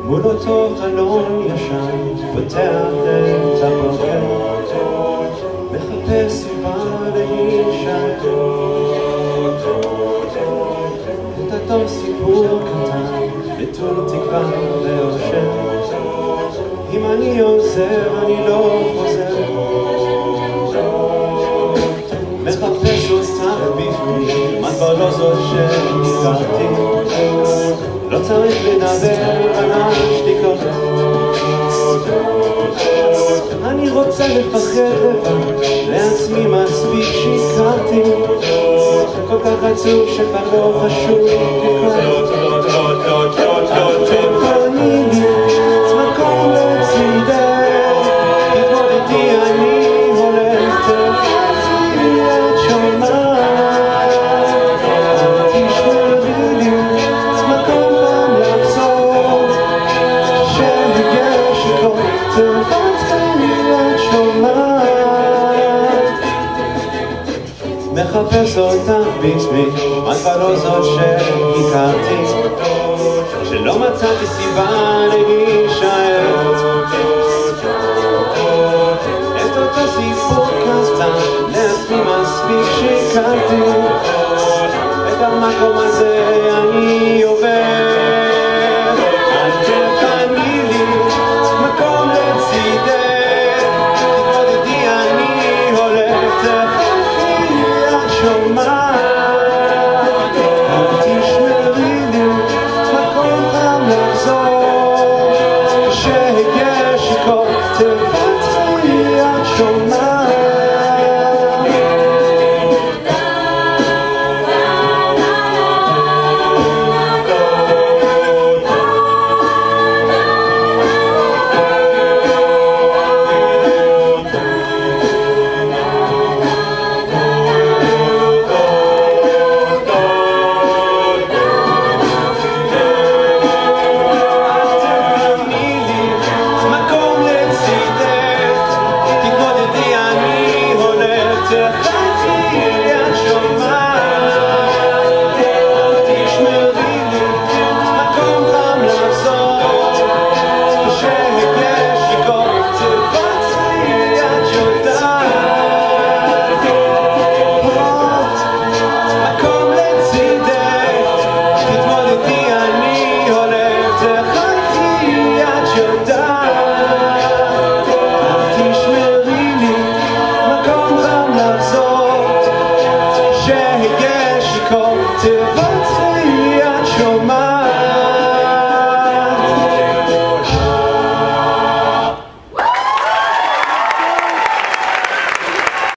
מול אותו חלון ישן, פותח את הבוקר, מחפש סיבה להישאר. את אותו סיפור קטן, נטול תקווה ואושר. אם אני עוזר, אני לא חוזר. מחפש אותך בפנים, את כבר לא זאת שהכרתי. לא צריך לדבר על השתיקות. אני רוצה לפחד לבד, לעצמי מספיק שיקרתי. כל כך עצוב שכבר לא חשוב לבכות. תפני לי מקום לצידך, תתמודדי אני הולך, תפני את שומעת. תשמרי לי מקום פעם לחזור, שיהיה שיקור, תפני את שומעת. מחפש אותך בעצמי, את כבר לא זאת שהכרתי, שלא מצאתי סיבה להישאר. את אותו סיפור קטן, לעצמי מספיק שיקרתי. את המקום הזה